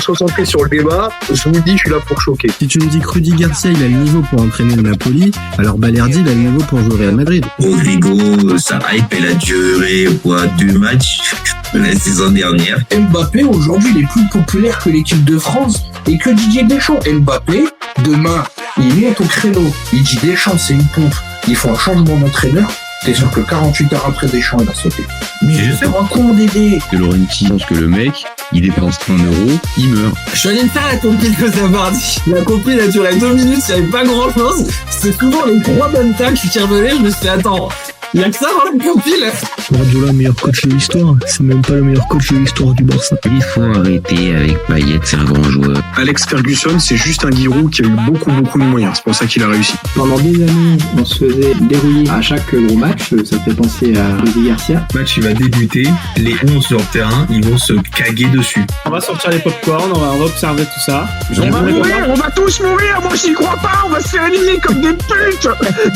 concentrer sur le débat. Je vous le dis, je suis là pour choquer. Si tu me dis que Rudy Garcia, il a le niveau pour entraîner le Napoli, alors Balerdi, il a le niveau pour jouer au Real Madrid. Rodrigo, sa hype, elle a duré, quoi, 2 matchs la saison dernière. Mbappé, aujourd'hui, il est plus populaire que l'équipe de France et que Didier Deschamps. Mbappé, demain, il monte au créneau. Il dit Deschamps, c'est une pompe. Il faut un changement d'entraîneur. T'es sûr que 48 heures après Deschamps, il va sauter. Mais je sais pas con, Dédé. Que Laurenti pense que le mec, il dépense 1 euro, il meurt. Je suis allé me faire la compil que ça dit. La compil, elle a duré 2 minutes, il n'y avait pas grand chose. C'est souvent les 3 bonnes tacles, je suis revenu, je me suis dit, attends, il y a que ça dans la compil. Guardiola, meilleur coach de l'histoire. C'est même pas le meilleur coach de l'histoire du Barça. Il faut arrêter avec Payet, c'est un grand joueur. Alex Ferguson, c'est juste un Giroud qui a eu beaucoup de moyens. C'est pour ça qu'il a réussi. Pendant des années, on se faisait dérouiller à chaque gros match. Ça fait penser à Rudy Garcia. Le match, il va débuter. Les 11 sur le terrain, ils vont se caguer dessus. On va sortir les popcorn, on va observer tout ça. On va tous mourir. Moi, j'y crois pas. On va se faire éliminer comme des putes.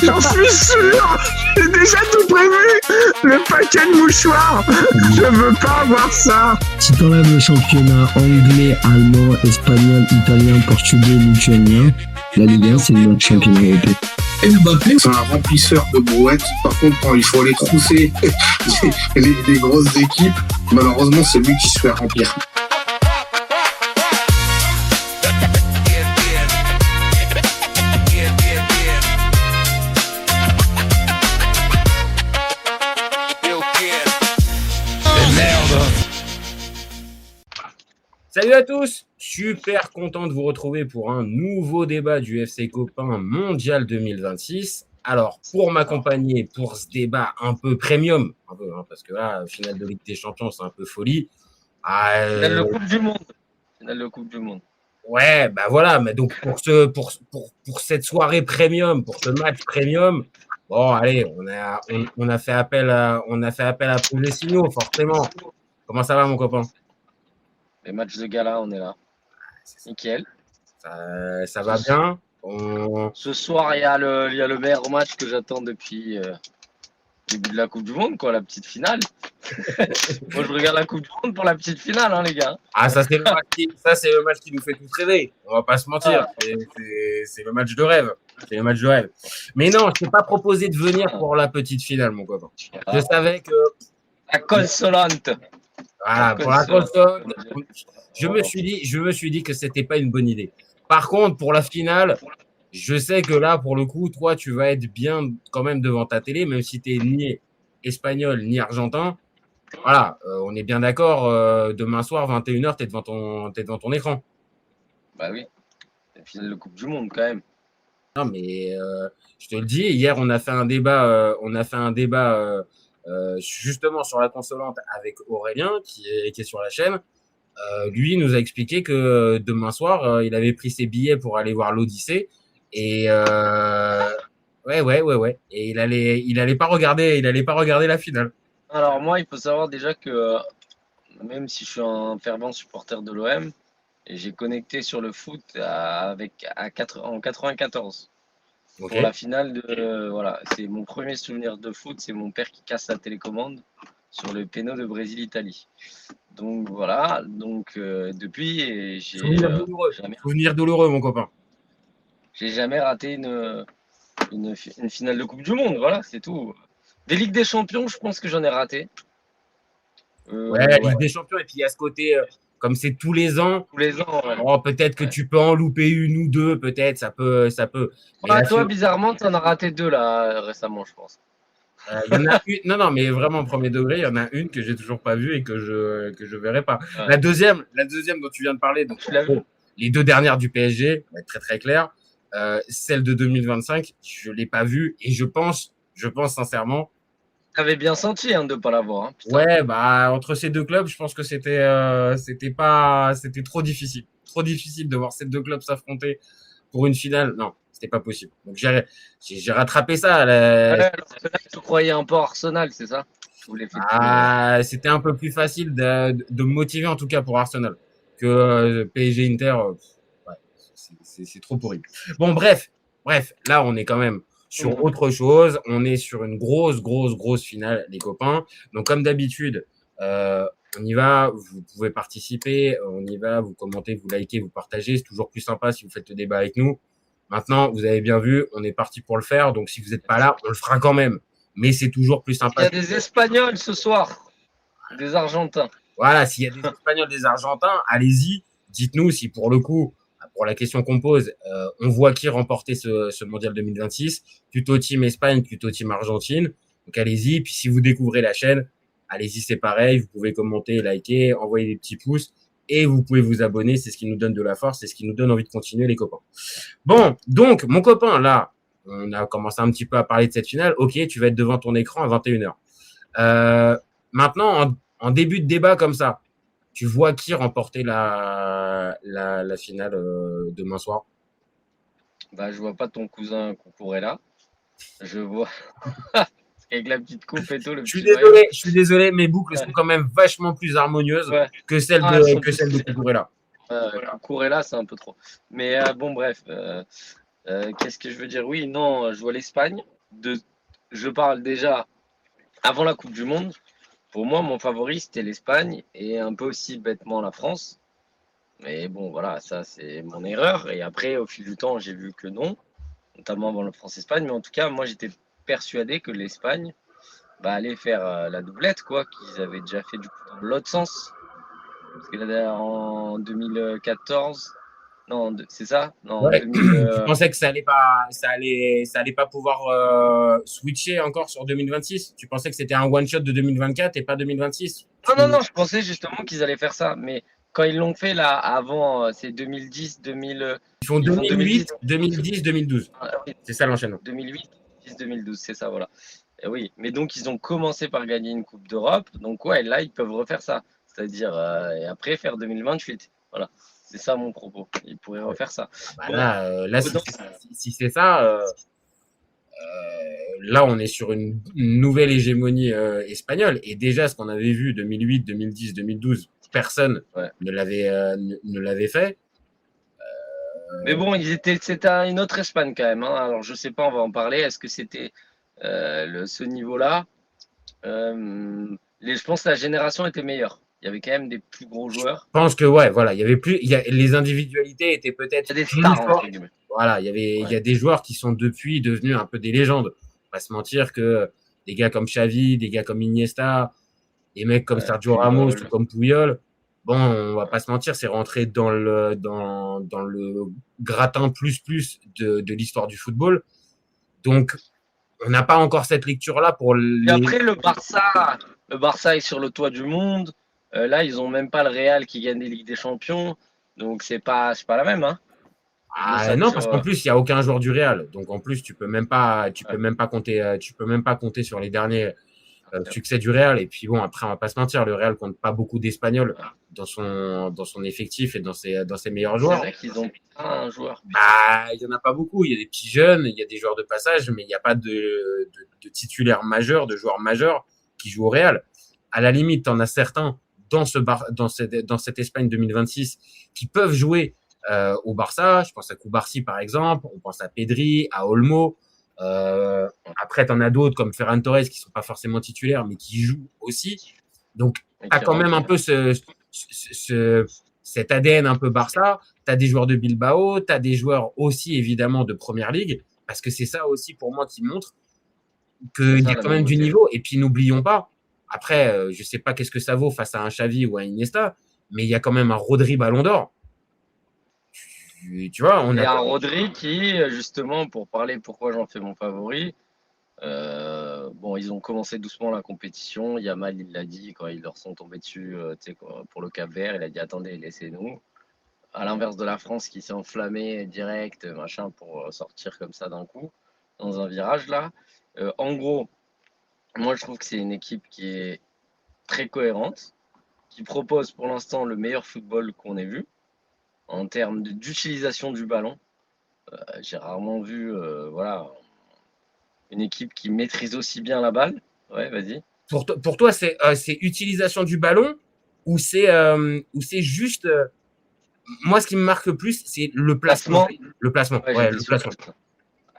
J'en suis sûr. J'ai déjà tout prévu. Le paquet de mouchoirs. Je veux pas avoir ça. Si t'enlèves le championnat anglais, allemand, espagnol, italien, portugais, lituanien, la Ligue 1, c'est le meilleur championnat européen. Mbappé, c'est un remplisseur de brouettes. Par contre, quand il faut aller trousser les grosses équipes, malheureusement, c'est lui qui se fait remplir. Salut à tous, super content de vous retrouver pour un nouveau débat du FC Copain Mondial 2026. Alors, pour m'accompagner pour ce débat un peu premium, parce que là, finale de Ligue des Champions, c'est un peu folie. Finale de Coupe du Monde. Ouais, bah voilà, mais donc pour cette soirée premium, pour ce match premium, bon, allez, on a fait appel à tous les signaux, forcément. Comment ça va, mon copain? Les matchs de gala, on est là. Nickel. Ça va bien. Ce soir, il y a le meilleur match que j'attends depuis le début de la Coupe du Monde, quoi, la petite finale. Moi, je regarde la Coupe du Monde pour la petite finale, hein, les gars. Ah, ça, c'est le match qui nous fait tous rêver. On va pas se mentir. C'est le match de rêve. C'est le match de rêve. Mais non, je t'ai pas proposé de venir pour la petite finale, mon copain. Je savais que... La consolante. Voilà, pour la console, je me suis dit que c'était pas une bonne idée. Par contre, pour la finale, je sais que là, pour le coup, toi, tu vas être bien quand même devant ta télé, même si tu es ni espagnol ni argentin. Voilà, on est bien d'accord. Demain soir, 21h, tu es devant ton écran. Bah oui, c'est la finale de Coupe du Monde quand même. Non, mais je te le dis, hier, on a fait un débat. Justement sur la consolante avec Aurélien qui est sur la chaîne. Lui nous a expliqué que demain soir il avait pris ses billets pour aller voir l'Odyssée et ouais et il allait pas regarder la finale. Alors moi il faut savoir déjà que même si je suis un fervent supporter de l'OM, j'ai connecté sur le foot en 94. Okay. Pour la finale voilà, c'est mon premier souvenir de foot, c'est mon père qui casse la télécommande sur le péno de Brésil-Italie. Donc voilà, depuis j'ai souvenir douloureux mon copain. J'ai jamais raté une finale de Coupe du Monde, voilà, c'est tout. Des Ligues des Champions, je pense que j'en ai raté. Ligue des Champions et puis il y a ce côté comme c'est tous les ans, ouais. Peut-être que tu peux en louper une ou deux, peut-être, ça peut. Ouais, toi, bizarrement, tu en as raté 2 là récemment, je pense. Il y en a une, non, mais vraiment premier degré, il y en a une que j'ai toujours pas vue et que je verrai pas. Ouais. La deuxième dont tu viens de parler, donc les 2 dernières du PSG, on va être très très clair. Celle de 2025, je l'ai pas vue et je pense sincèrement. T'avais bien senti de pas l'avoir. Hein, ouais, bah entre ces 2 clubs, je pense que c'était trop difficile. Trop difficile de voir ces 2 clubs s'affronter pour une finale. Non, c'était pas possible. Donc j'ai rattrapé ça. Tu croyais un peu à Arsenal, c'est ça? C'était un peu plus facile de me motiver en tout cas pour Arsenal que PSG Inter. C'est trop horrible. Bon, bref, là on est quand même sur autre chose, on est sur une grosse finale, les copains. Donc, comme d'habitude, On y va, vous pouvez participer, on y va, vous commentez, vous likez, vous partagez. C'est toujours plus sympa si vous faites le débat avec nous. Maintenant, vous avez bien vu, on est parti pour le faire. Donc, si vous n'êtes pas là, on le fera quand même. Mais c'est toujours plus sympa. Il y a des Espagnols ce soir, des Argentins. Voilà, s'il y a des Espagnols, des Argentins, allez-y. Dites-nous si pour le coup, pour la question qu'on pose, on voit qui remporter ce mondial 2026. Plutôt team Espagne, plutôt team Argentine. Donc, allez-y. Puis, si vous découvrez la chaîne, allez-y, c'est pareil. Vous pouvez commenter, liker, envoyer des petits pouces. Et vous pouvez vous abonner. C'est ce qui nous donne de la force. C'est ce qui nous donne envie de continuer, les copains. Bon, donc, mon copain, là, on a commencé un petit peu à parler de cette finale. Ok, tu vas être devant ton écran à 21h. Maintenant, en début de débat comme ça, tu vois qui remporter la finale demain soir? Bah, je vois pas ton cousin Cucurella. Je vois... Avec la petite coupe et tout. Je suis désolé, mes boucles sont quand même vachement plus harmonieuses que celles de Cucurella. Cucurella, c'est un peu trop. Mais bon, bref. Qu'est-ce que je veux dire? Oui, non, je vois l'Espagne. Je parle déjà avant la Coupe du Monde. Pour moi, mon favori, c'était l'Espagne et un peu aussi bêtement la France. Mais bon, voilà, ça, c'est mon erreur. Et après, au fil du temps, j'ai vu que non, notamment avant la France-Espagne. Mais en tout cas, moi, j'étais persuadé que l'Espagne allait faire la doublette, quoi, qu'ils avaient déjà fait du coup dans l'autre sens. Parce que là, en 2014, non, c'est ça? Non, ouais. Je pensais que ça allait pas pouvoir switcher encore sur 2026. Tu pensais que c'était un one shot de 2024 et pas 2026? Non, je pensais justement qu'ils allaient faire ça, mais quand ils l'ont fait là avant, c'est 2010, 2000. Ils font 2008, 2010, 2012. C'est ça l'enchaînement. 2008, 2012, c'est ça, voilà. Et oui, mais donc ils ont commencé par gagner une Coupe d'Europe, donc ouais, là ils peuvent refaire ça, c'est-à-dire et après faire 2028. Voilà, c'est ça mon propos. Ils pourraient refaire ça. Là, si c'est ça, là on est sur une nouvelle hégémonie espagnole. Et déjà, ce qu'on avait vu 2008, 2010, 2012, personne ne l'avait fait. Mais bon, c'était une autre Espagne quand même. Hein. Alors je sais pas, on va en parler. Est-ce que c'était ce niveau-là? Je pense que la génération était meilleure. Il y avait quand même des plus gros joueurs. Je pense que voilà, il y avait plus, les individualités étaient peut-être des stars. Voilà, il y a des joueurs qui sont depuis devenus un peu des légendes. On va pas se mentir que des gars comme Xavi, des gars comme Iniesta, des mecs comme Sergio Ramos ou comme Puyol, bon, on va pas se mentir, c'est rentré dans le gratin plus de l'histoire du football. Donc, on n'a pas encore cette lecture-là pour Et après, le Barça est sur le toit du monde. Là, ils ont même pas le Real qui gagne des Ligues des Champions. Donc, c'est pas la même, hein. Non, parce qu'en plus, il n'y a aucun joueur du Real. Donc, en plus, tu peux même pas compter sur les derniers succès du Real. Et puis, bon, après, on va pas se mentir, le Real compte pas beaucoup d'Espagnols dans son effectif et dans ses meilleurs joueurs. C'est vrai qu'ils ont un joueur. Il y en a pas beaucoup. Il y a des petits jeunes, il y a des joueurs de passage, mais il n'y a pas de titulaires majeurs, de joueurs majeurs qui jouent au Real. À la limite, tu en as certains dans cette Espagne 2026 qui peuvent jouer au Barça. Je pense à Cubarsí par exemple, on pense à Pedri, à Olmo. Après, tu en as d'autres comme Ferran Torres qui sont pas forcément titulaires mais qui jouent aussi. Donc, tu as quand même un peu cet ADN un peu Barça. Tu as des joueurs de Bilbao, tu as des joueurs aussi évidemment de Première Ligue, parce que c'est ça aussi pour moi qui montre qu'il y a quand même du niveau. Et puis, n'oublions pas, après, je sais pas qu'est-ce que ça vaut face à un Xavi ou à un Iniesta, mais il y a quand même un Rodri Ballon d'Or. Tu vois, il y a un Rodri qui, justement, pour parler pourquoi j'en fais mon favori, bon, ils ont commencé doucement la compétition. Yamal, il l'a dit quand ils leur sont tombés dessus pour le Cap-Vert, il a dit attendez, laissez-nous. À l'inverse de la France qui s'est enflammée direct, machin, pour sortir comme ça d'un coup, dans un virage là. En gros, moi je trouve que c'est une équipe qui est très cohérente, qui propose pour l'instant le meilleur football qu'on ait vu. En termes d'utilisation du ballon, j'ai rarement vu une équipe qui maîtrise aussi bien la balle. Ouais, vas-y. Pour toi, c'est utilisation du ballon ou c'est juste... moi, ce qui me marque le plus, c'est le placement. Le placement, ouais, le placement.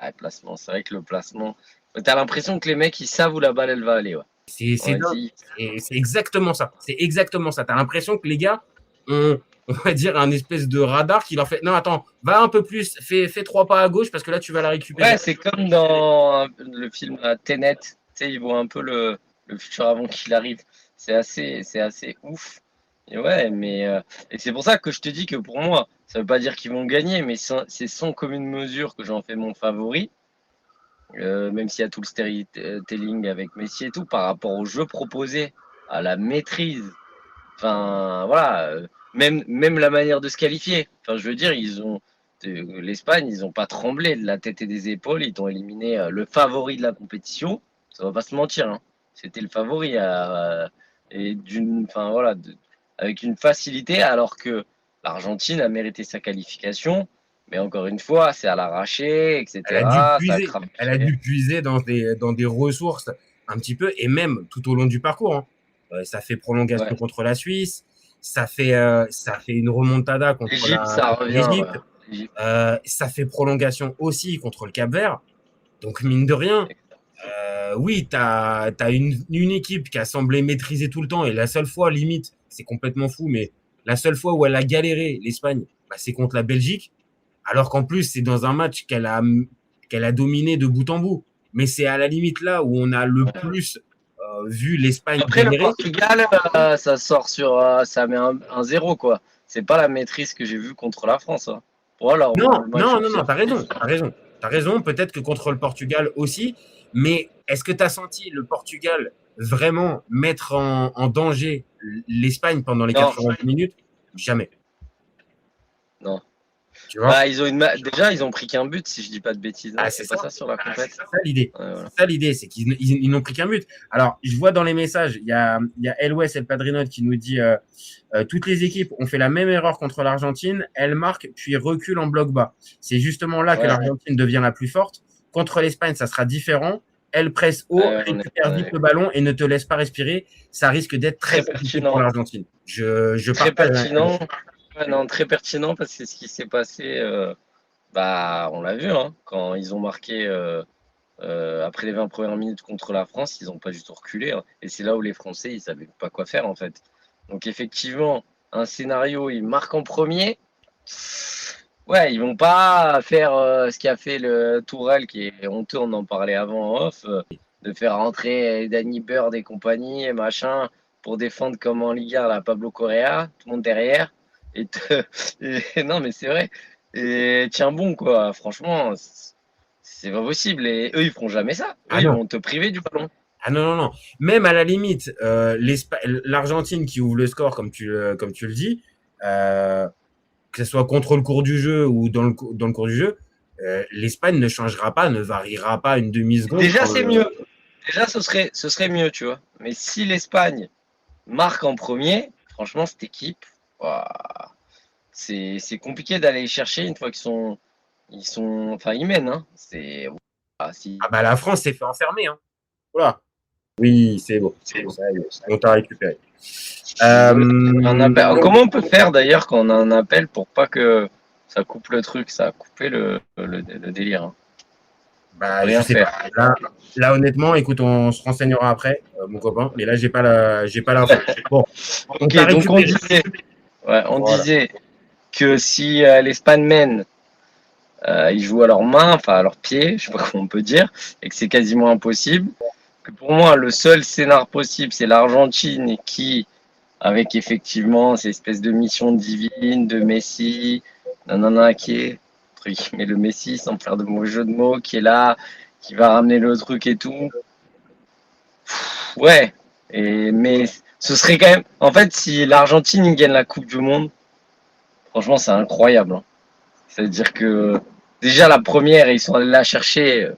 Ouais, placement. C'est vrai que le placement... Tu as l'impression que les mecs, ils savent où la balle, elle va aller. Ouais. C'est dingue. Et c'est exactement ça. C'est exactement ça. T'as l'impression que les gars ont, on va dire, un espèce de radar qui leur fait non, attends, va un peu plus, fais 3 pas à gauche parce que là, tu vas la récupérer. Ouais, c'est comme dans le film Tenet. Tu sais, ils voient un peu le futur avant qu'il arrive. C'est assez ouf. Et ouais, mais et c'est pour ça que je te dis que pour moi, ça veut pas dire qu'ils vont gagner, mais c'est sans commune mesure que j'en fais mon favori. Même s'il y a tout le storytelling avec Messi et tout, par rapport au jeu proposé, à la maîtrise. Enfin, voilà, même la manière de se qualifier. Enfin, je veux dire, l'Espagne, ils n'ont pas tremblé de la tête et des épaules. Ils ont éliminé le favori de la compétition. Ça va pas se mentir, hein. C'était le favori et enfin voilà, avec une facilité, alors que l'Argentine a mérité sa qualification. Mais encore une fois, c'est à l'arraché, etc. Elle a dû puiser dans des ressources un petit peu, et même tout au long du parcours. Hein. Ça fait prolongation contre la Suisse, ça fait une remontada contre l'Égypte. Ça fait prolongation aussi contre le Cap-Vert. Donc, mine de rien, oui, tu as une équipe qui a semblé maîtriser tout le temps, et la seule fois, limite, c'est complètement fou, mais la seule fois où elle a galéré, l'Espagne, c'est contre la Belgique. Alors qu'en plus, c'est dans un match qu'elle a dominé de bout en bout. Mais c'est à la limite là où on a le plus vu l'Espagne. Après, le Portugal, ça sort ça met un 0, quoi. C'est pas la maîtrise que j'ai vue contre la France. Hein. Voilà, non, t'as raison. Peut-être que contre le Portugal aussi. Mais est-ce que tu as senti le Portugal vraiment mettre en danger l'Espagne pendant les 90 minutes? Jamais. Non. Tu vois, déjà, ils ont pris qu'un but, si je dis pas de bêtises. C'est pas ça sur la compète. C'est ça l'idée. C'est ça l'idée, c'est qu'ils n'ont pris qu'un but. Alors, je vois dans les messages, il y a Elwes El Padrino qui nous dit toutes les équipes ont fait la même erreur contre l'Argentine. Elles marquent puis reculent en bloc bas. C'est justement là que l'Argentine devient la plus forte. Contre l'Espagne, ça sera différent. Elle presse haut, récupère vite le ballon et ne te laisse pas respirer. Ça risque d'être très pertinent pour l'Argentine. Très pertinent. Non, très pertinent parce que ce qui s'est passé, on l'a vu, hein, quand ils ont marqué après les 20 premières minutes contre la France, ils n'ont pas du tout reculé. Hein, et c'est là où les Français, ils ne savaient pas quoi faire en fait. Donc effectivement, un scénario, ils marquent en premier. Ouais, ils vont pas faire ce qu'a fait le Tourelle, qui est honteux, on en parlait avant en off, de faire rentrer Danny Bird et compagnie et machin pour défendre comme en Ligue 1 la Pablo Correa, tout le monde derrière. Non, mais c'est vrai. Et tiens bon, quoi. Franchement, c'est pas possible. Et eux, ils feront jamais ça. Ils vont te priver du ballon. Ah non. Même à la limite, l'Argentine qui ouvre le score, comme tu le dis, que ce soit contre le cours du jeu ou dans le cours du jeu, l'Espagne ne changera pas, ne variera pas une demi-seconde. Déjà, c'est mieux. Déjà, ce serait mieux, tu vois. Mais si l'Espagne marque en premier, franchement, cette équipe, c'est compliqué d'aller chercher une fois ils mènent. Hein. La France s'est fait enfermer. Hein. Voilà. Oui, c'est bon. On t'a récupéré. Comment on peut faire d'ailleurs quand on a un appel pour pas que ça coupe le truc, ça a coupé le délire. Hein. Je sais pas. Là, honnêtement, écoute, on se renseignera après, mon copain. Mais là, j'ai pas l'info. Bon. Ok, donc on disait que si l'Espagne mène, ils jouent à leurs mains, enfin à leurs pieds, je sais pas comment on peut dire, et que c'est quasiment impossible. Que pour moi, le seul scénar possible, c'est l'Argentine qui, avec effectivement ces espèces de mission divine de Messi, qui est mais le Messi, sans faire de mauvais jeu de mots, qui est là, qui va ramener le truc et tout. Ouais, mais ce serait quand même. En fait, si l'Argentine gagne la Coupe du Monde, franchement, c'est incroyable. Hein. C'est-à-dire que déjà la première, ils sont allés la chercher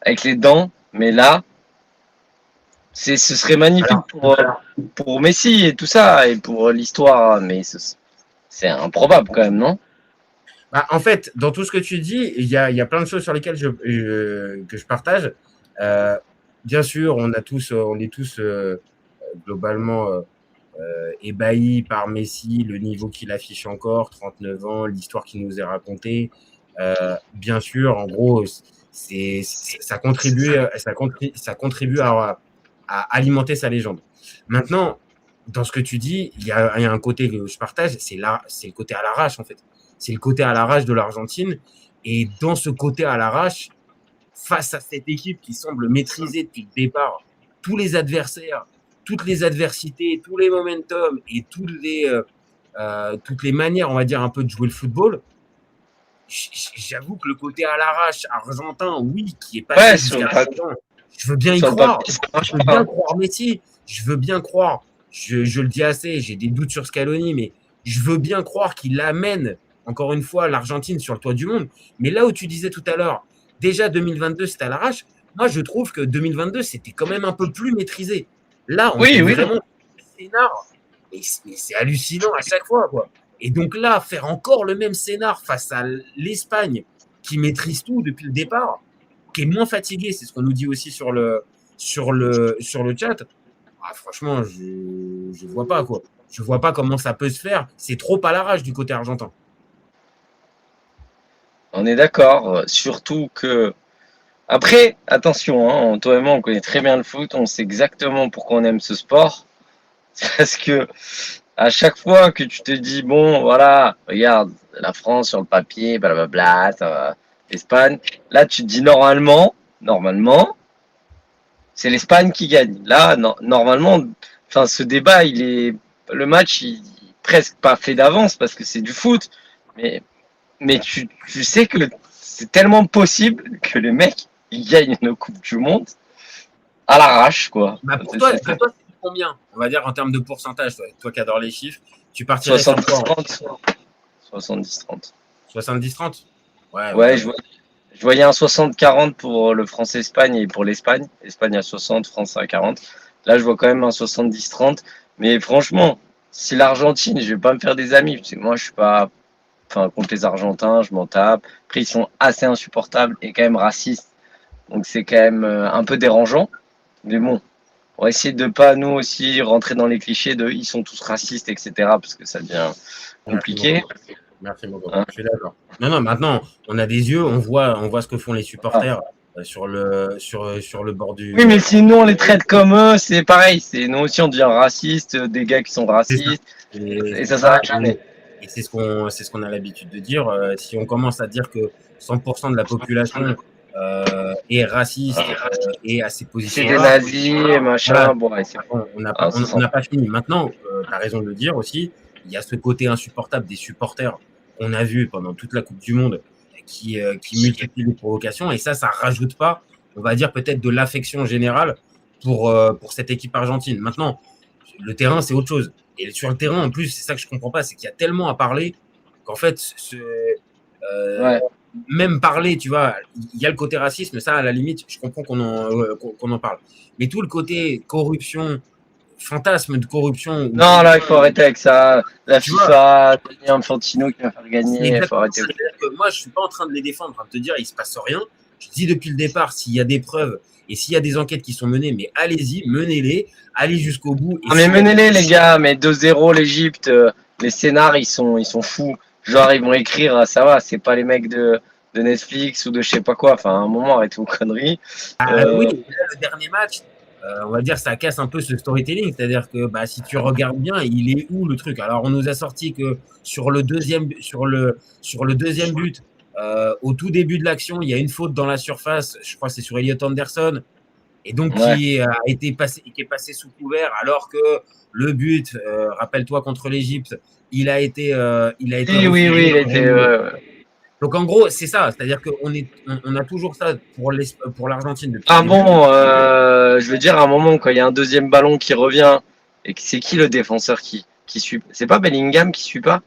avec les dents, mais là, ce serait magnifique pour Messi et tout ça, et pour l'histoire, mais c'est improbable quand même, non? En fait, dans tout ce que tu dis, il y a plein de choses sur lesquelles que je partage. Bien sûr, on est tous globalement ébahis par Messi, le niveau qu'il affiche encore, 39 ans, l'histoire qu'il nous est racontée. Bien sûr, en gros, ça contribue à à alimenter sa légende. Maintenant, dans ce que tu dis, il y a un côté que je partage, c'est le côté à l'arrache, en fait. C'est le côté à l'arrache de l'Argentine. Et dans ce côté à l'arrache, face à cette équipe qui semble maîtriser depuis le départ tous les adversaires, toutes les adversités, tous les momentum et toutes les manières, on va dire, un peu de jouer le football, j'avoue que le côté à l'arrache argentin, oui, qui est passé jusqu'à présent, je veux bien y croire. Je veux bien croire Messi. Je veux bien croire. Je le dis assez, j'ai des doutes sur Scaloni, mais je veux bien croire qu'il amène, encore une fois, l'Argentine sur le toit du monde. Mais là où tu disais tout à l'heure, déjà 2022, c'était à l'arrache, moi, je trouve que 2022, c'était quand même un peu plus maîtrisé. Là, on est vraiment scénar. Mais c'est hallucinant à chaque fois, quoi. Et donc là, faire encore le même scénar face à l'Espagne, qui maîtrise tout depuis le départ, qui est moins fatigué, c'est ce qu'on nous dit aussi sur le chat. Ah, franchement, je vois pas, quoi. Je vois pas comment ça peut se faire. C'est trop à l'arrache du côté argentin. On est d'accord, surtout que... Après, attention, hein, toi et moi, on connaît très bien le foot, on sait exactement pourquoi on aime ce sport. C'est parce que à chaque fois que tu te dis, bon, voilà, regarde, la France sur le papier, blablabla, l'Espagne, là, tu te dis normalement, c'est l'Espagne qui gagne. Là, normalement, enfin, ce débat, le match, il est presque pas fait d'avance parce que c'est du foot, mais tu sais que c'est tellement possible que les mecs, ils gagnent une Coupe du Monde à l'arrache, quoi. Bah pour toi, c'est combien? On va dire en termes de pourcentage, toi qui adore les chiffres, tu partirais 70-30. 70-30. 70-30? Ouais, je voyais un 60-40 pour le France-Espagne et pour l'Espagne. Espagne à 60, France à 40. Là, je vois quand même un 70-30. Mais franchement, si l'Argentine, je vais pas me faire des amis, parce que moi, je suis pas contre les Argentins, je m'en tape. Après, ils sont assez insupportables et quand même racistes. Donc, c'est quand même un peu dérangeant. Mais bon, on va essayer de pas, nous aussi, rentrer dans les clichés de ils sont tous racistes, etc. Parce que ça devient compliqué. Merci beaucoup. Je suis d'accord. Non, maintenant, on a des yeux, on voit ce que font les supporters sur le bord du... Oui, mais si nous, on les traite comme eux, c'est pareil. C'est nous aussi, on devient raciste, des gars qui sont racistes. Et ça s'arrête jamais. Et c'est ce qu'on a l'habitude de dire. Si on commence à dire que 100% de la population est raciste et à ses positions. C'est des nazis et machin. Voilà. Bon, on n'a pas fini. Maintenant, tu as raison de le dire aussi. Il y a ce côté insupportable des supporters qu'on a vu pendant toute la Coupe du Monde qui multiplient les provocations. Et ça rajoute pas, on va dire, peut-être de l'affection générale pour cette équipe argentine. Maintenant, le terrain, c'est autre chose. Et sur le terrain, en plus, c'est ça que je comprends pas, c'est qu'il y a tellement à parler qu'en fait, même parler, tu vois, il y a le côté racisme, ça, à la limite, je comprends qu'on en parle. Mais tout le côté corruption, fantasme de corruption. Non, là, il faut arrêter avec ça. La FIFA, Infantino qui va faire gagner, il faut arrêter. Que moi, je suis pas en train de les défendre, en train de te dire, il se passe rien. Je dis depuis le départ, s'il y a des preuves et s'il y a des enquêtes qui sont menées, mais allez-y, menez-les, allez jusqu'au bout. Non, mais menez-les, les gars, mais 2-0 l'Égypte, les scénars, ils sont fous. Genre, ils vont écrire, ça va, c'est pas les mecs de Netflix ou de je sais pas quoi. Enfin, à un moment, arrêtez vos conneries. Oui, là, le dernier match, on va dire, ça casse un peu ce storytelling. C'est-à-dire que si tu regardes bien, il est où le truc? Alors, on nous a sorti que sur le deuxième but, au tout début de l'action, il y a une faute dans la surface. Je crois que c'est sur Elliot Anderson. Et donc, qui est passé sous couvert, alors que le but, rappelle-toi, contre l'Égypte, il a été. Oui, il a été. Donc, en gros, c'est ça. C'est-à-dire qu'on a toujours ça pour l'Argentine. Je veux dire, à un moment, quand il y a un deuxième ballon qui revient, et c'est qui le défenseur qui suit? C'est pas Bellingham qui suit pas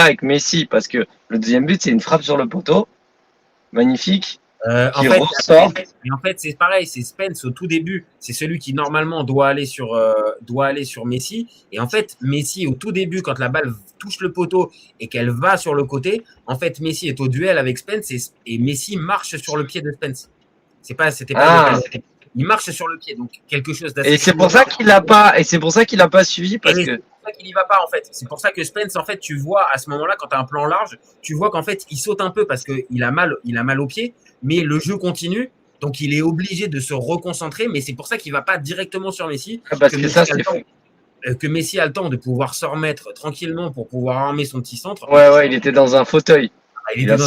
avec Messi, parce que le deuxième but, c'est une frappe sur le poteau. Magnifique. En fait, c'est pareil, c'est Spence au tout début. C'est celui qui, normalement, doit aller sur Messi. Et en fait, Messi, au tout début, quand la balle touche le poteau et qu'elle va sur le côté, en fait, Messi est au duel avec Spence et Messi marche sur le pied de Spence. Il marche sur le pied, donc quelque chose d'assez... Et c'est pour ça qu'il n'a pas suivi, parce que... C'est pour ça qu'il n'y va pas, en fait. C'est pour ça que Spence, en fait, tu vois, à ce moment-là, quand tu as un plan large, tu vois qu'en fait, il saute un peu parce qu'il a mal au pied, mais le jeu continue. Donc, il est obligé de se reconcentrer, mais c'est pour ça qu'il ne va pas directement sur Messi. Parce que ça, c'est fou. Que Messi a le temps de pouvoir se remettre tranquillement pour pouvoir armer son petit centre. Ouais, il était dans un fauteuil. Il était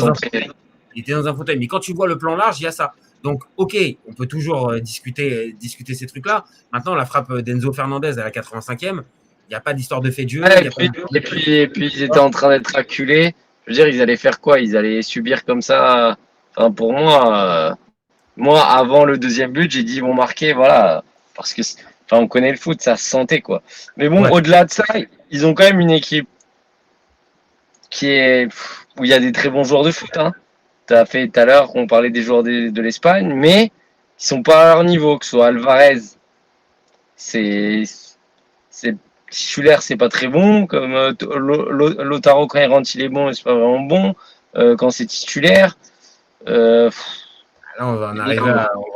dans un fauteuil. Mais quand tu vois le plan large, il y a ça. Donc, ok, on peut toujours discuter ces trucs-là. Maintenant, la frappe d'Enzo Fernandez à la 85e, il n'y a pas d'histoire de fait de jeu. Et puis, ils étaient en train d'être acculés. Je veux dire, ils allaient faire quoi? Ils allaient subir comme ça. Enfin, pour moi, avant le deuxième but, j'ai dit, ils vont marquer, voilà. Parce que, on connaît le foot, ça se sentait, quoi. Mais bon, au-delà de ça, ils ont quand même une équipe où il y a des très bons joueurs de foot, hein. Tu as fait tout à l'heure, on parlait des joueurs de l'Espagne, mais ils sont pas à leur niveau, que ce soit Alvarez, titulaire, c'est pas très bon, comme Lautaro quand il rentre, il est bon, mais c'est pas vraiment bon, quand c'est titulaire. Là, on va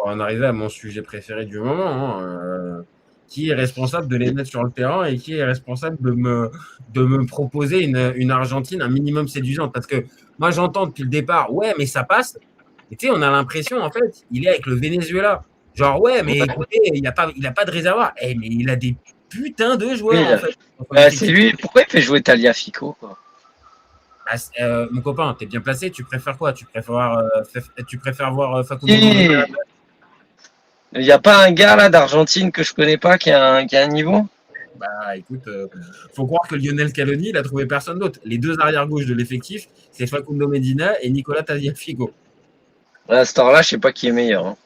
en arriver à mon sujet préféré du moment, hein. Qui est responsable de les mettre sur le terrain et qui est responsable de me proposer une Argentine un minimum séduisante. Parce que moi, j'entends depuis le départ, ouais, mais ça passe. Et tu sais, on a l'impression, en fait, il est avec le Venezuela. Genre, ouais, mais écoutez, il n'a pas de réservoir. Mais il a des putains de joueurs, en fait. C'est lui. Pourquoi il fait jouer Tagliafico, quoi? Mon copain, t'es bien placé. Tu préfères quoi? Tu préfères voir Facundo? Il n'y a pas un gars là d'Argentine que je connais pas qui a un niveau? Bah écoute, faut croire que Lionel Scaloni, il a trouvé personne d'autre. Les deux arrière-gauche de l'effectif, c'est Facundo Medina et Nicolas Tagliafico. À ce temps-là, je sais pas qui est meilleur. Hein.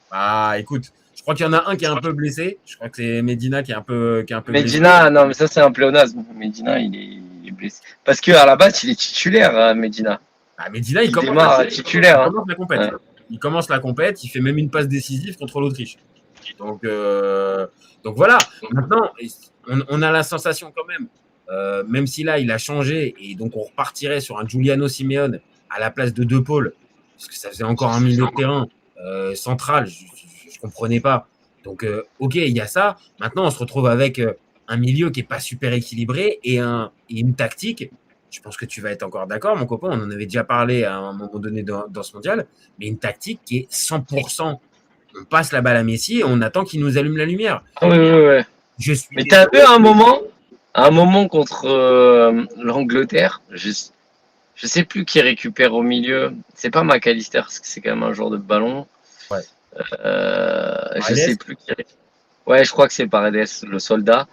Bah écoute, je crois qu'il y en a un qui est un peu blessé. Je crois que c'est Medina qui est un peu Medina, blessé. Non, mais ça c'est un pléonasme. Medina, il est blessé. Parce qu'à la base, il est titulaire, Medina. Ah, Medina, il commence titulaire. La compète. Ouais. Il commence la compète, il fait même une passe décisive contre l'Autriche. Donc voilà. Maintenant, on a la sensation quand même si là il a changé et donc on repartirait sur un Giuliano Simeone à la place de De Paul, parce que ça faisait encore un milieu de terrain central, je comprenais pas. Donc ok, il y a ça. Maintenant, on se retrouve avec un milieu qui est pas super équilibré et une tactique. Je pense que tu vas être encore d'accord, mon copain. On en avait déjà parlé à un moment donné dans ce mondial, mais une tactique qui est 100%. On passe la balle à Messi et on attend qu'il nous allume la lumière. Ouais. Mais t'as vu un moment contre l'Angleterre, je sais plus qui récupère au milieu. C'est pas McAllister, parce que c'est quand même un joueur de ballon. Ouais. Je sais plus qui récupère. Ouais, je crois que c'est Paredes, le soldat.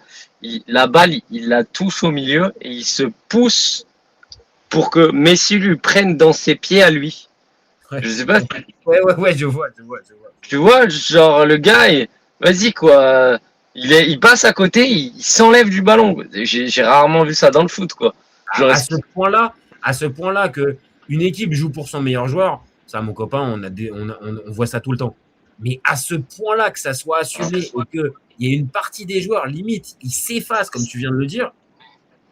La balle, il la touche au milieu et il se pousse pour que Messi lui prenne dans ses pieds à lui. Ouais. Je sais pas. Ouais, je vois. Tu vois, genre, le gars, vas-y, quoi. Il passe à côté, il s'enlève du ballon. J'ai rarement vu ça dans le foot, quoi. À ce point-là que une équipe joue pour son meilleur joueur, ça, mon copain, on voit ça tout le temps. Mais à ce point-là que ça soit assumé et qu'il y ait une partie des joueurs, limite, ils s'effacent, comme tu viens de le dire,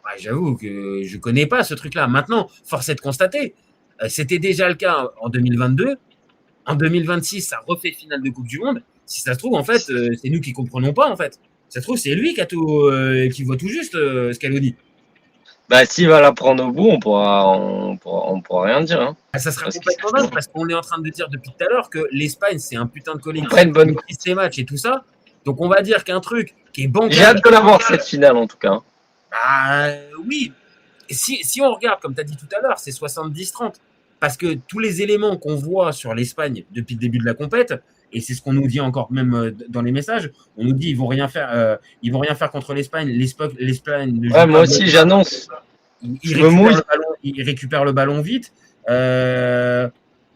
bah, j'avoue que je connais pas ce truc-là. Maintenant, force est de constater, c'était déjà le cas en 2022. En 2026, ça refait finale de Coupe du Monde. Si ça se trouve, en fait, c'est nous qui comprenons pas, en fait. Ça se trouve, c'est lui qui voit tout juste Scaloni. Bah, s'il va la prendre au bout, on pourra rien dire. Hein. Ah, ça sera complètement dingue parce qu'on est en train de dire depuis tout à l'heure que l'Espagne, c'est un putain de collectif. Après une bonne ces matchs et tout ça. Donc, on va dire qu'un truc qui est bancal. J'ai hâte de la voir, cette finale, en tout cas. Bah, oui. Si on regarde, comme tu as dit tout à l'heure, c'est 70-30. Parce que tous les éléments qu'on voit sur l'Espagne depuis le début de la compète, et c'est ce qu'on nous dit encore même dans les messages, on nous dit ils vont rien faire contre l'Espagne. L'Espagne. Ouais, moi aussi, j'annonce. Il récupère le ballon vite. Je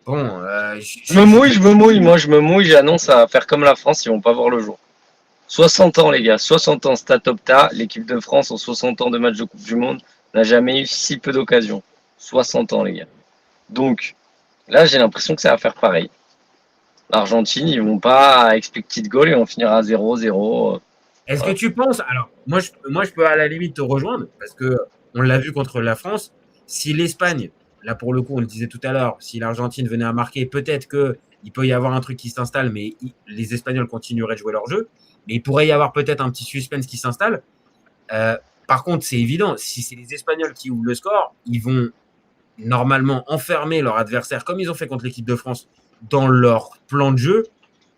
me mouille. Moi, je me mouille. J'annonce à faire comme la France. Ils vont pas voir le jour. 60 ans, les gars. 60 ans, stat opta. L'équipe de France, en 60 ans de match de Coupe du Monde, n'a jamais eu si peu d'occasions. 60 ans, les gars. Donc, là, j'ai l'impression que ça va faire pareil. L'Argentine, ils vont pas expected goal et on finira à 0-0. Est-ce que tu penses... Alors, moi, je peux à la limite te rejoindre parce que on l'a vu contre la France. Si l'Espagne, là pour le coup, on le disait tout à l'heure, si l'Argentine venait à marquer, peut-être qu'il peut y avoir un truc qui s'installe, mais les Espagnols continueraient de jouer leur jeu. Mais il pourrait y avoir peut-être un petit suspense qui s'installe. Par contre, c'est évident, si c'est les Espagnols qui ouvrent le score, ils vont normalement enfermer leur adversaire, comme ils ont fait contre l'équipe de France, dans leur plan de jeu.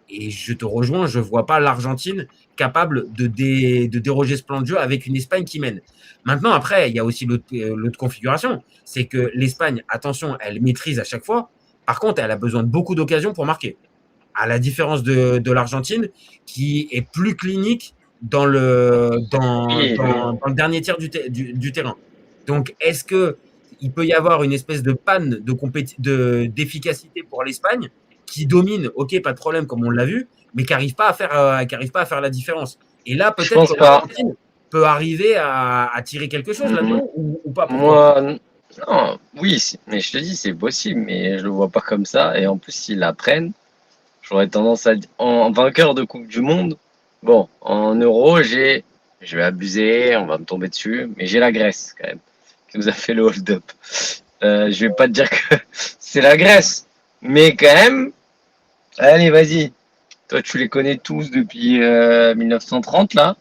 Et je te rejoins, je ne vois pas l'Argentine capable de déroger ce plan de jeu avec une Espagne qui mène. Maintenant, après, il y a aussi l'autre configuration. C'est que l'Espagne, attention, elle maîtrise à chaque fois. Par contre, elle a besoin de beaucoup d'occasions pour marquer. À la différence de l'Argentine, qui est plus clinique dans le dernier tiers du terrain. Donc, est-ce qu'il peut y avoir une espèce de panne d'efficacité pour l'Espagne qui domine, ok, pas de problème, comme on l'a vu, mais qui n'arrive pas à faire la différence. Et là, peut-être que l'Argentine peut arriver à tirer quelque chose là-dedans ou pas. Moi, non, oui, mais je te dis, c'est possible, mais je le vois pas comme ça. Et en plus, s'ils la prennent, j'aurais tendance à dire, en vainqueur de Coupe du Monde, bon, en Euro, je vais abuser, on va me tomber dessus, mais j'ai la Grèce quand même, qui nous a fait le hold-up. Je vais pas te dire que c'est la Grèce, mais quand même, allez, vas-y. Toi, tu les connais tous depuis 1930, là.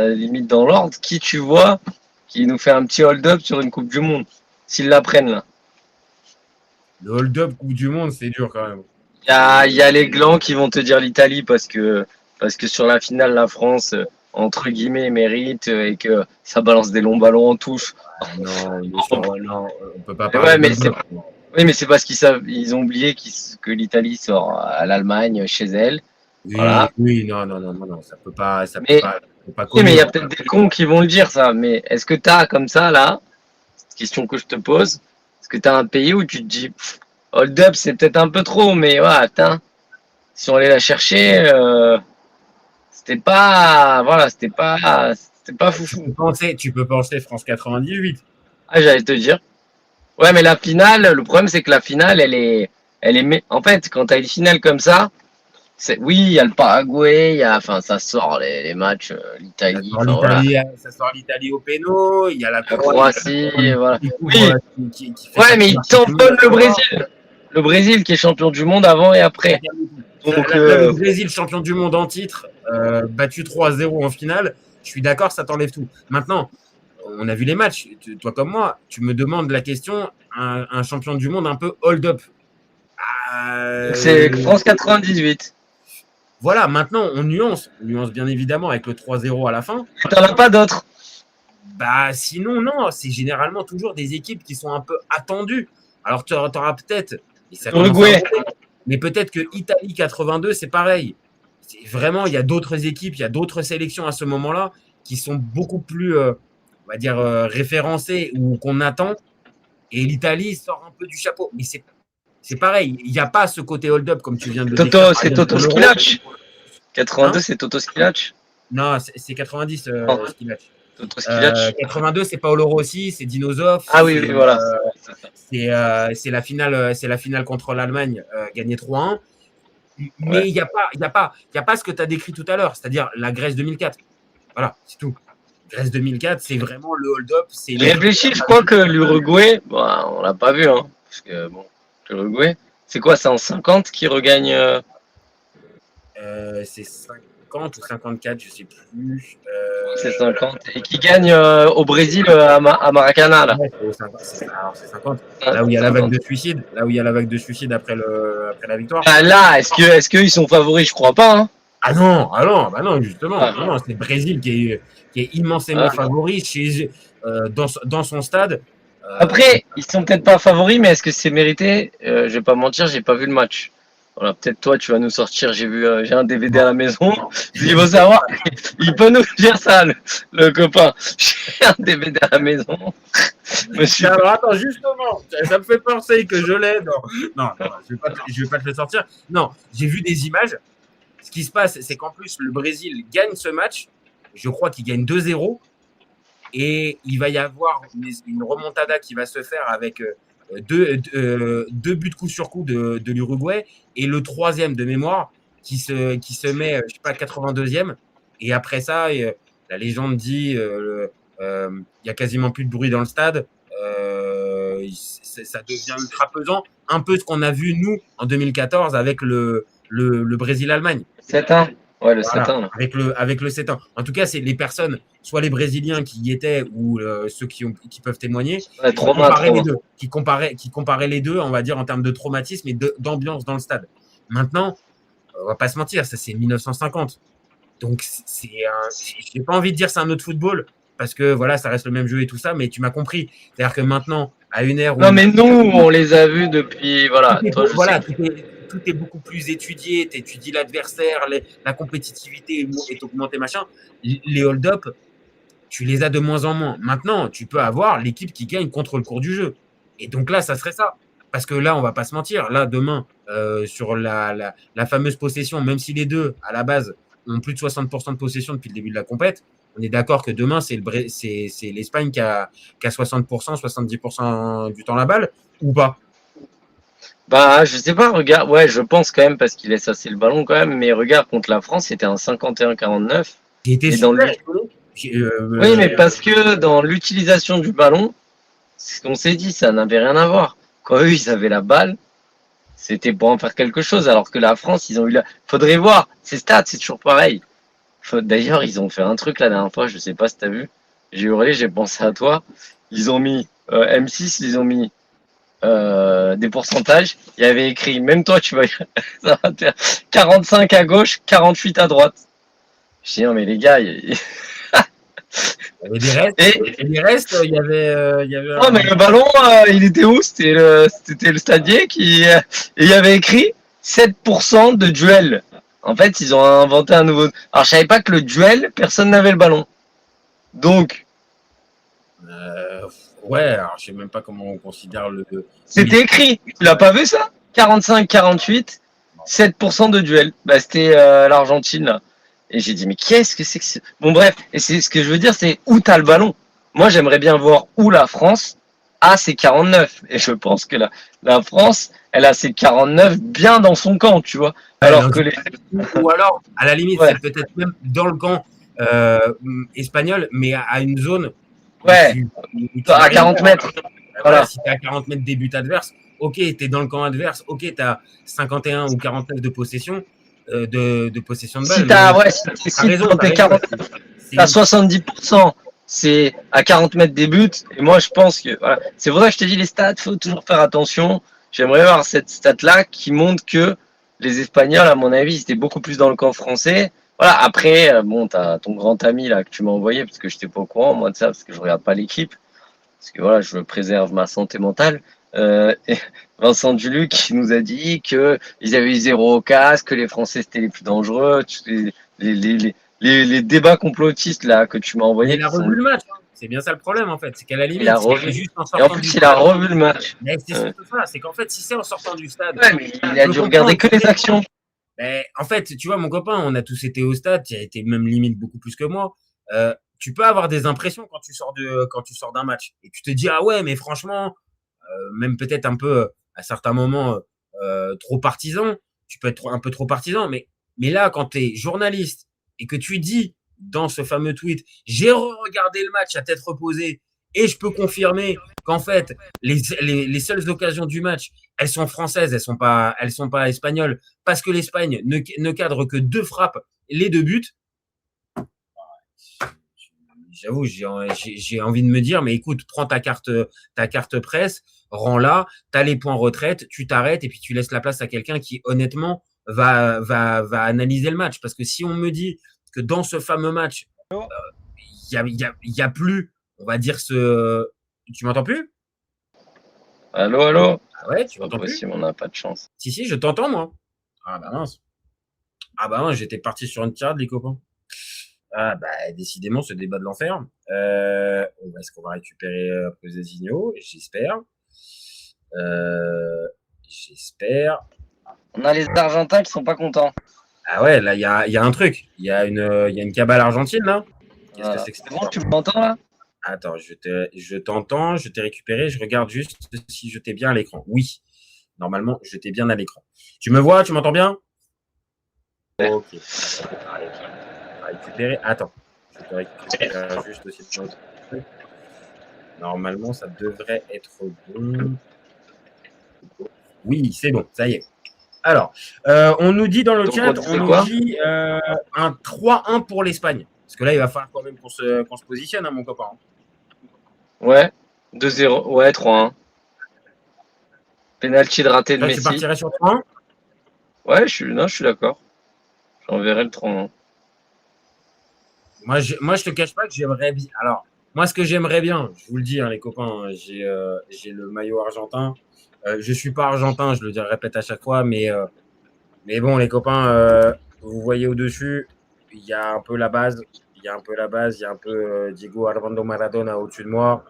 Limite dans l'ordre. Qui tu vois qui nous fait un petit hold-up sur une Coupe du Monde, s'ils la prennent, là? Le hold-up Coupe du Monde, c'est dur quand même. Il y a les glands qui vont te dire l'Italie parce que sur la finale, la France, entre guillemets, mérite et que ça balance des longs ballons en touche. Non, on peut pas parler. Oui, mais c'est parce ils ont oublié que l'Italie sort à l'Allemagne chez elle. Oui, voilà. Oui, non, ça peut pas. Oui, mais il y a peut-être des cons qui vont le dire, ça. Mais est-ce que tu as comme ça, là, cette question que je te pose, est-ce que tu as un pays où tu te dis, hold up, c'est peut-être un peu trop, mais ouais, attends, si on allait la chercher, c'était pas foufou. Tu peux penser France 98. Ah, j'allais te dire. Ouais, mais la finale, le problème, c'est que la finale, elle est, en fait, quand t'as une finale comme ça, oui, il y a le Paraguay, ça sort les matchs, l'Italie. Ça sort l'Italie au péno, il y a la Croatie, voilà. Oui. Ouais, mais ils tamponnent le Brésil. Le Brésil qui est champion du monde avant et après. Donc, le Brésil, champion du monde en titre, battu 3-0 en finale, je suis d'accord, ça t'enlève tout. Maintenant, on a vu les matchs. Toi comme moi, tu me demandes la question, un champion du monde un peu hold-up. C'est France 98. Voilà, maintenant, on nuance. On nuance bien évidemment avec le 3-0 à la fin. T'en as pas d'autres? Sinon, non. C'est généralement toujours des équipes qui sont un peu attendues. Alors, tu auras peut-être... Uruguay. Mais peut-être que Italie 82, c'est pareil. Vraiment, il y a d'autres équipes, il y a d'autres sélections à ce moment-là qui sont beaucoup plus, on va dire, référencées ou qu'on attend. Et l'Italie sort un peu du chapeau. Mais c'est pareil. Il n'y a pas ce côté hold-up comme tu viens de le dire. C'est Toto Schillaci. 82, c'est Toto Schillaci. Non, c'est 90 Schillaci. Toto Schillaci. 82, c'est Paolo Rossi, c'est Dino Zoff. Ah oui, voilà. C'est la finale contre l'Allemagne, gagnée 3-1. Mais il n'y a pas ce que tu as décrit tout à l'heure, c'est-à-dire la Grèce 2004. Voilà, c'est tout. Grèce 2004, c'est vraiment le hold-up. J'ai réfléchi, je crois que l'Uruguay, on l'a pas vu, hein, parce que l'Uruguay, c'est quoi, c'est en 50 qui regagne c'est 50 ou 54, je sais plus. C'est 50. Et qui gagne au Brésil à Maracana, là. Ouais, c'est 50. Là où il y a la vague de suicide après la victoire. Là, est-ce qu'ils sont favoris? Je crois pas. Hein. Ah non, justement. Non, c'est le Brésil qui est immensément favori dans son stade. Après, ils sont peut-être pas favoris, mais est-ce que c'est mérité? Je vais pas mentir, j'ai pas vu le match. Voilà, peut-être toi, tu vas nous sortir. J'ai un DVD à la maison. Il faut savoir, il peut nous dire ça, le copain. J'ai un DVD à la maison. Monsieur... Alors attends, justement, ça me fait penser que je l'ai. Non, je vais pas te le sortir. Non, j'ai vu des images. Ce qui se passe, c'est qu'en plus, le Brésil gagne ce match. Je crois qu'il gagne 2-0. Et il va y avoir une remontada qui va se faire avec deux buts coup sur coup de l'Uruguay et le troisième de mémoire qui se met, je sais pas, 82e. Et après ça, la légende dit il y a quasiment plus de bruit dans le stade. Ça devient ultra pesant. Un peu ce qu'on a vu, nous, en 2014 avec le Brésil-Allemagne. 7-1. Ouais, le Voilà, 7-1. avec le 7-1. En tout cas, c'est les personnes, soit les Brésiliens qui y étaient ou ceux qui peuvent témoigner, Ouais, trauma. les deux, qui comparaient les deux, on va dire, en termes de traumatisme et d'ambiance dans le stade. Maintenant, on va pas se mentir, ça c'est 1950. Donc, j'ai pas envie de dire c'est un autre football, parce que voilà, ça reste le même jeu et tout ça, mais tu m'as compris. C'est-à-dire que maintenant, à une ère où. Non, mais nous, on les a vus depuis. Voilà. Toi, tout est beaucoup plus étudié. Tu étudies l'adversaire, la compétitivité est augmentée, machin. Les hold-up, tu les as de moins en moins. Maintenant, tu peux avoir l'équipe qui gagne contre le cours du jeu. Et donc là, ça serait ça. Parce que là, on va pas se mentir. Là, demain, sur la fameuse possession, même si les deux, à la base, ont plus de 60% de possession depuis le début de la compète, on est d'accord que demain, c'est l'Espagne qui a 60%, 70% du temps la balle, ou pas? Bah, je sais pas, regarde. Ouais, je pense quand même, parce qu'il laisse assez le ballon quand même. Mais regarde, contre la France, c'était un 51-49. Qui était Oui, mais parce que dans l'utilisation du ballon, c'est ce qu'on s'est dit, ça n'avait rien à voir. Quand eux, ils avaient la balle, c'était pour en faire quelque chose. Alors que la France, ils ont eu la. Faudrait voir. Ces stats, c'est toujours pareil. D'ailleurs, ils ont fait un truc la dernière fois, je sais pas si t'as vu. J'ai hurlé, j'ai pensé à toi. Ils ont mis M6, ils ont mis des pourcentages. Il y avait écrit, même toi, tu vas ça va te faire 45 à gauche, 48 à droite. Je dis non mais les gars, il y avait des restes, il y avait non mais le ballon, il était où? C'était le stadier qui et il y avait écrit 7% de duel. En fait, ils ont inventé un nouveau. Alors, je savais pas que le duel, personne n'avait le ballon. Donc. Ouais, alors je sais même pas comment on considère le. C'était écrit. Tu l'as pas vu ça? 45-48, 7% de duel. Bah, c'était l'Argentine là. Et j'ai dit mais qu'est-ce que c'est que bon bref. Et c'est ce que je veux dire, c'est où t'as le ballon. Moi, j'aimerais bien voir où la France a ses 49. Et je pense que la France, elle a ses 49 bien dans son camp, tu vois. Alors que ou alors, à la limite, c'est peut-être même dans le camp espagnol, mais à une zone. Ouais, à 40 mètres. Voilà. Si tu es à 40 mètres des buts adverses, ok, tu es dans le camp adverse, ok, tu as 51 ou 49 de possession de possession de balle. Si t'es 40, t'as 70%, c'est à 40 mètres des buts. Et moi, je pense que voilà. C'est pour ça que je t'ai dit les stats, faut toujours faire attention. J'aimerais voir cette stat-là qui montre que les Espagnols, à mon avis, ils étaient beaucoup plus dans le camp français. Voilà, après, bon, t'as ton grand ami là que tu m'as envoyé, parce que je n'étais pas au courant, moi, de ça, parce que je regarde pas l'équipe. Parce que voilà, je préserve ma santé mentale. Et Vincent Duluc qui nous a dit qu'ils avaient eu 0 au casque, que les Français c'était les plus dangereux. Les débats complotistes là que tu m'as envoyés. Il a revu le match. Hein. C'est bien ça le problème en fait. C'est qu'à la limite, il a revu. Juste en et en plus, il a revu le match. Mais c'est surtout ça. C'est qu'en fait, si c'est en sortant du stade. Ouais, mais il a dû regarder que les actions. Mais en fait, tu vois, mon copain, on a tous été au stade. Tu as été même limite beaucoup plus que moi. Tu peux avoir des impressions quand tu sors d'un match. Et tu te dis, ah ouais, mais franchement, même peut-être un peu, à certains moments, trop partisan. Tu peux être un peu trop partisan. Mais là, quand tu es journaliste et que tu dis dans ce fameux tweet, j'ai regardé le match à tête reposée et je peux confirmer qu'en fait, les seules occasions du match, elles sont françaises, elles sont pas espagnoles, parce que l'Espagne ne cadre que 2 frappes, les 2 buts. J'avoue, j'ai envie de me dire, mais écoute, prends ta carte presse, rends-la, t'as les points retraite, tu t'arrêtes et puis tu laisses la place à quelqu'un qui, honnêtement, va analyser le match. Parce que si on me dit que dans ce fameux match, il y a plus, on va dire tu m'entends plus? Allô, allô? Ah ouais, tu m'entends plus? On n'a pas de chance. Si, je t'entends, moi. Ah bah mince. J'étais parti sur une tirade, les copains. Ah bah décidément, ce débat de l'enfer. Est-ce qu'on va récupérer Posesinho? J'espère. J'espère. On a les Argentins qui sont pas contents. Ah ouais, là, il y a un truc. Il y a une cabale argentine, là. Qu'est-ce que c'est que ça? Bon, tu m'entends, là? Attends, je t'entends, je t'ai récupéré. Je regarde juste si je t'ai bien à l'écran. Oui. Normalement, je t'ai bien à l'écran. Tu me vois? Tu m'entends bien? Ouais. Ok. Récupérer. Attends. Je te récupère juste aussi. Normalement, ça devrait être bon. Oui, c'est bon. Ça y est. Alors, on nous dit dans le chat, on nous quoi dit un 3-1 pour l'Espagne. Parce que là, il va falloir quand même qu'on se positionne, hein, mon copain. Ouais, 2-0. Ouais, 3-1. Penalty de raté de Là, Messi. tu partirais sur 3-1 ? Ouais, je suis d'accord. J'enverrai le 3-1. Moi, je te cache pas que j'aimerais bien. Alors, moi, ce que j'aimerais bien, je vous le dis, hein, les copains, hein, j'ai le maillot argentin. Je suis pas argentin, je le répète à chaque fois, mais bon, les copains, vous voyez au-dessus, il y a un peu la base. Il y a un peu Diego Armando Maradona au-dessus de moi.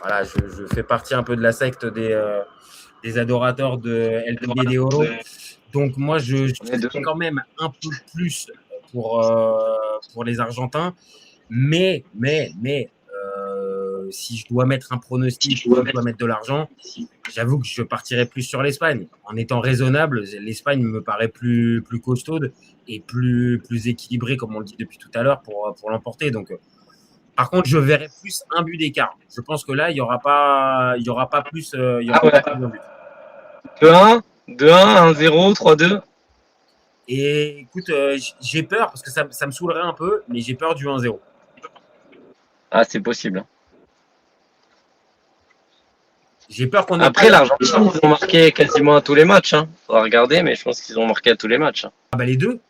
Voilà, je fais partie un peu de la secte des adorateurs de El Pibe de Oro. Donc, moi, je suis quand même un peu plus pour les Argentins. Mais, si je dois mettre un pronostic, si je dois mettre de l'argent, j'avoue que je partirais plus sur l'Espagne. En étant raisonnable, l'Espagne me paraît plus costaude et plus équilibrée, comme on le dit depuis tout à l'heure, pour l'emporter. Donc, par contre, je verrais plus un but d'écart. Je pense que là, il n'y aura pas plus. Il y aura pas plus d'un but. 2-1, 2-1, 1-0, 3-2. Et écoute, j'ai peur, parce que ça me saoulerait un peu, mais j'ai peur du 1-0. Ah, c'est possible. J'ai peur qu'on ait Après, l'Argentine, ils ont marqué quasiment à tous les matchs. Hein. Faudra regarder, mais je pense qu'ils ont marqué à tous les matchs. Hein. Ah bah les deux.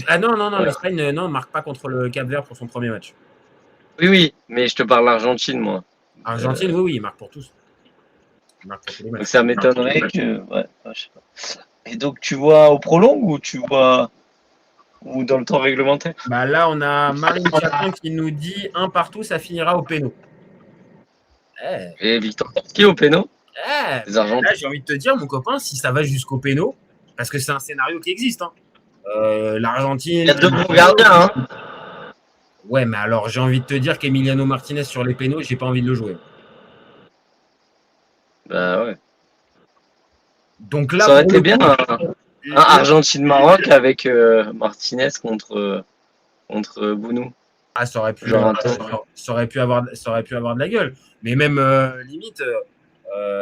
Ah non, l'Espagne ne marque pas contre le Cap-Vert pour son premier match. Oui, mais je te parle l'Argentine, moi. Argentine, oui, il marque pour tous. Il marque pour tous les matchs. Donc ça m'étonnerait que... Ouais, je sais pas. Et donc, tu vois au prolong ou tu vois ou dans le temps réglementaire? Bah là, on a Marine Chapon qui nous dit 1 partout, ça finira au péno. Et Victor Tarski au péno. Les Argentins. Là, j'ai envie de te dire, mon copain, si ça va jusqu'au péno, parce que c'est un scénario qui existe. Hein. L'Argentine. Il y a 2 bons gardiens. Hein. Ouais, mais alors j'ai envie de te dire qu'Emiliano Martinez sur les pénaux, j'ai pas envie de le jouer. Bah ouais. Donc là, ça aurait été bien un Argentine-Maroc avec Martinez contre Bounou. Ah, ça aurait pu avoir de la gueule. Mais même limite,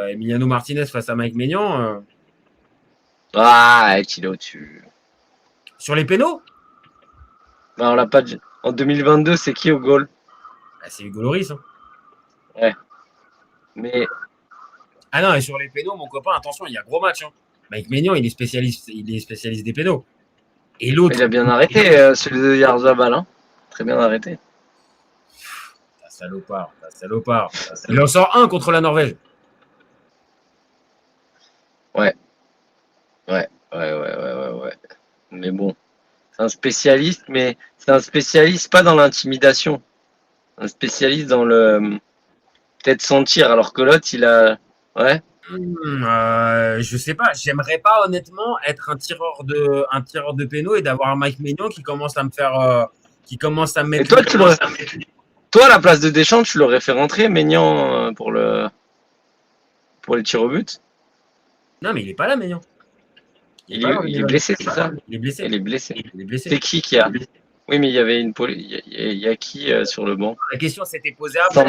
Emiliano Martinez face à Mike Maignan. Ah, il est au-dessus. Sur les pénaux? Bah, on l'a pas dit. En 2022, c'est qui au goal? Bah, c'est Hugo Lloris. Hein. Ouais. Mais. Ah non, et sur les pénaux, mon copain, attention, il y a gros match. Hein. Mike Maignan, il est spécialiste des pénaux. Et l'autre. Il a bien arrêté, celui de Yarzabal. Hein. Très bien arrêté. Salopard. Il en sort un contre la Norvège. Ouais. Mais bon, c'est un spécialiste, mais c'est un spécialiste pas dans l'intimidation. Un spécialiste dans le peut-être sentir, alors que l'autre, il a... Ouais. Je sais pas, j'aimerais pas honnêtement être un tireur de pénaux et d'avoir Mike Maignan qui commence à me faire... Et toi, à la place de Deschamps, tu l'aurais fait rentrer, Maignan, pour les tirs au but? Non, mais il est pas là, Maignan. Il est blessé, c'est ça? Il est blessé. Il est blessé. C'est qui a? Oui, mais il y avait il y a qui sur le banc? La question s'était posée après.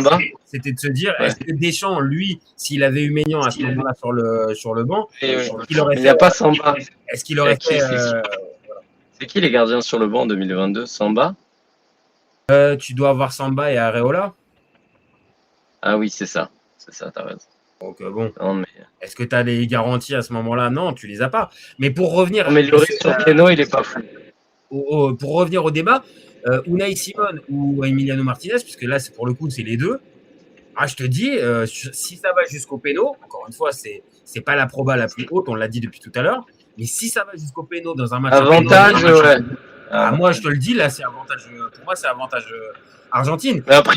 C'était de se dire, est-ce que Deschamps, lui, s'il avait eu Maignan à ce moment-là sur le banc, il n'y a pas Samba. Est-ce qu'il aurait fait... C'est qui les gardiens sur le banc en 2022? Samba? Tu dois avoir Samba et Areola. Ah oui, c'est ça, t'as raison. Donc bon, non, mais... est-ce que tu as des garanties à ce moment-là? Non, tu les as pas. Mais pour revenir... Mais le sur Piano, il est pas fou. Pour revenir au débat, Unai Simon ou Emiliano Martinez, puisque là, pour le coup, c'est les deux. Ah, je te dis, si ça va jusqu'au péno, encore une fois, c'est pas la proba la plus haute, on l'a dit depuis tout à l'heure, mais si ça va jusqu'au péno dans un match... Avantage, ouais. Moi, je te le dis, là, c'est avantage... Pour moi, c'est avantage Argentine. Mais après,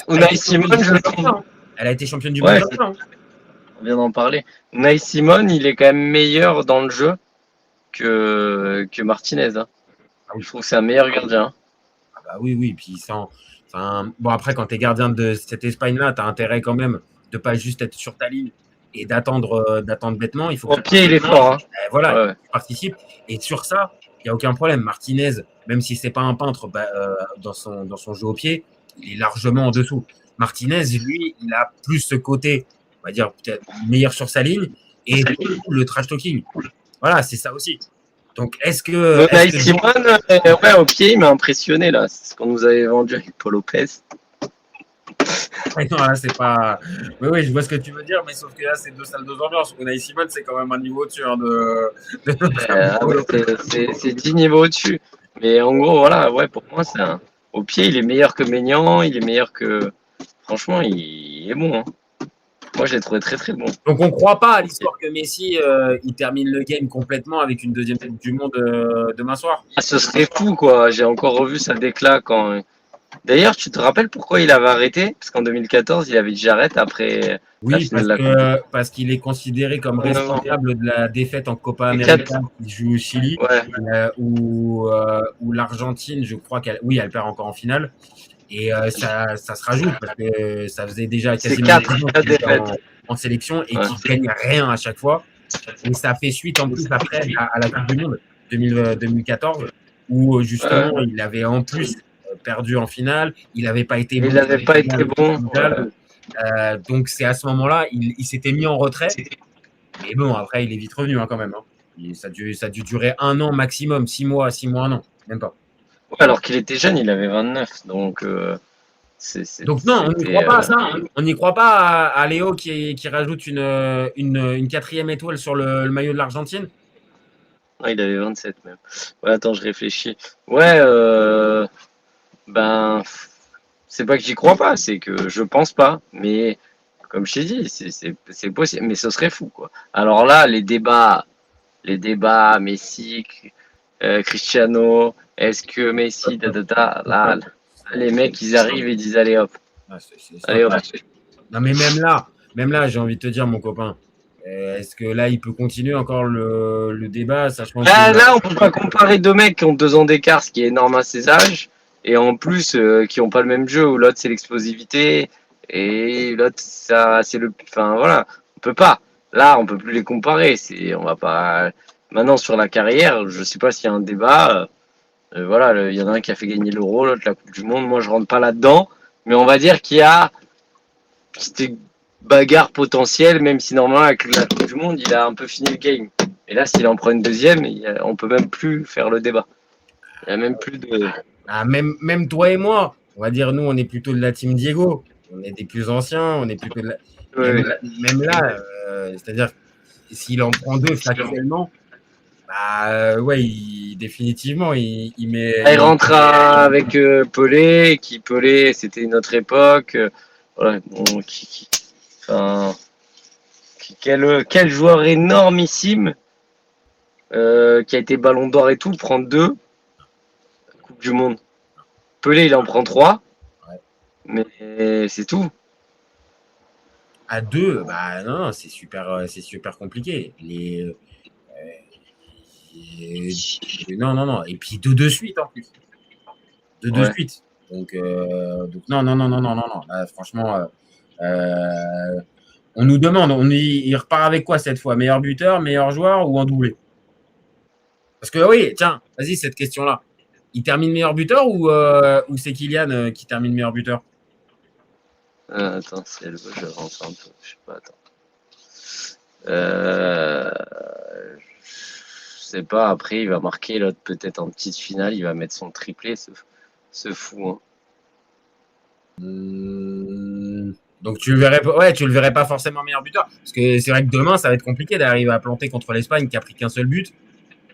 Unai Simon, je le trouve... Elle a été championne du monde. On vient d'en parler. Unai Simon, il est quand même meilleur dans le jeu que Martinez. Hein. Je trouve que c'est un meilleur gardien. Ah bah oui. Puis bon, après, quand tu es gardien de cette Espagne-là, tu as intérêt quand même de pas juste être sur ta ligne et d'attendre bêtement. Il faut Au pied, il est fort. Hein. Voilà, il participe. Et sur ça, il n'y a aucun problème. Martinez, même si c'est pas un peintre, dans son jeu au pied, il est largement en dessous. Martinez, lui, il a plus ce côté, on va dire, peut-être meilleur sur sa ligne et le trash talking. Voilà, c'est ça aussi. Donc, est-ce que Simone, ouais, au pied, il m'a impressionné là. C'est ce qu'on nous avait vendu avec Paul Lopez. Non, là, c'est pas. Oui, je vois ce que tu veux dire, mais sauf que là, c'est deux salles, deux ambiances. Unai Simon, c'est quand même un niveau au-dessus C'est 10 niveaux au-dessus. Mais en gros, voilà, ouais, pour moi, au pied, il est meilleur que Maignan, il est meilleur que. Franchement, il est bon. Hein. Moi, je l'ai trouvé très très bon. Donc, on ne croit pas à l'histoire que Messi il termine le game complètement avec une deuxième Coupe du Monde demain soir. Ah, ce serait fou, quoi. J'ai encore revu sa déclat quand. D'ailleurs, tu te rappelles pourquoi il avait arrêté? Parce qu'en 2014, il avait dit j'arrête après. Oui, parce qu'il est considéré comme responsable de la défaite en Copa América qui joue au Chili, où l'Argentine, je crois qu'elle perd encore en finale. Et ça se rajoute parce que ça faisait déjà quasiment 4 ans en sélection et qui gagne rien à chaque fois. Et ça fait suite en plus après à la Coupe du Monde 2014 où justement il avait en plus perdu en finale. Il n'avait pas été bon. Donc c'est à ce moment-là, il s'était mis en retrait. Mais bon, après il est vite revenu quand même. Hein. Ça a dû durer 1 an maximum, 6 mois, 1 an, même pas. Alors qu'il était jeune, il avait 29, donc donc non, on n'y croit pas à ça. On n'y croit pas à Léo qui rajoute une 4e étoile sur le maillot de l'Argentine. Non, il avait 27 même. Ouais, attends, je réfléchis. Ouais, c'est pas que j'y crois pas, c'est que je pense pas. Mais comme je t'ai dit, c'est possible, mais ce serait fou, quoi. Alors là, les débats, Messi, Cristiano. Est-ce que Messi, là, les mecs, ils arrivent et disent allez hop. Allez hop. Non, mais même là, j'ai envie de te dire, mon copain, est-ce que là, il peut continuer encore le débat, sachant là, on peut pas comparer 2 mecs qui ont 2 ans d'écart, ce qui est énorme à ces âges, et en plus, qui ont pas le même jeu, où l'autre, c'est l'explosivité, et l'autre, c'est le. Enfin, voilà, on peut pas. Là, on peut plus les comparer. On va pas. Maintenant, sur la carrière, je sais pas s'il y a un débat. Voilà, il y en a un qui a fait gagner l'Euro, l'autre la Coupe du Monde. Moi, je rentre pas là-dedans, mais on va dire qu'il y a petite bagarre potentielle, même si normalement avec la Coupe du Monde, il a un peu fini le game. Et là, s'il en prend une deuxième, on peut même plus faire le débat. Il y a même plus de. Même toi et moi, on va dire nous, on est plutôt de la team Diego. On est des plus anciens, on est plutôt de la. Même là, c'est-à-dire s'il en prend 2 factuellement. Définitivement, il met. Il rentre avec Pelé, c'était une autre époque. Voilà, quel joueur énormissime qui a été Ballon d'Or et tout, prendre 2 Coupe du Monde. Pelé, il en prend 3, mais c'est tout. À 2, non, c'est super compliqué. Non. Et puis 2 de suite en plus. 2 de suite. Donc non. Là, franchement, on nous demande, il repart avec quoi cette fois? Meilleur buteur, meilleur joueur ou en doublé? Parce que oui, tiens, vas-y, cette question-là. Il termine meilleur buteur ou c'est Kylian qui termine meilleur buteur? Attends, c'est elle, je rentre un peu. Je sais pas, je sais pas, après il va marquer l'autre peut-être en petite finale, il va mettre son triplé, ce fou. Hein. Donc tu le verrais pas forcément meilleur buteur, parce que c'est vrai que demain ça va être compliqué d'arriver à planter contre l'Espagne qui a pris qu'un seul but.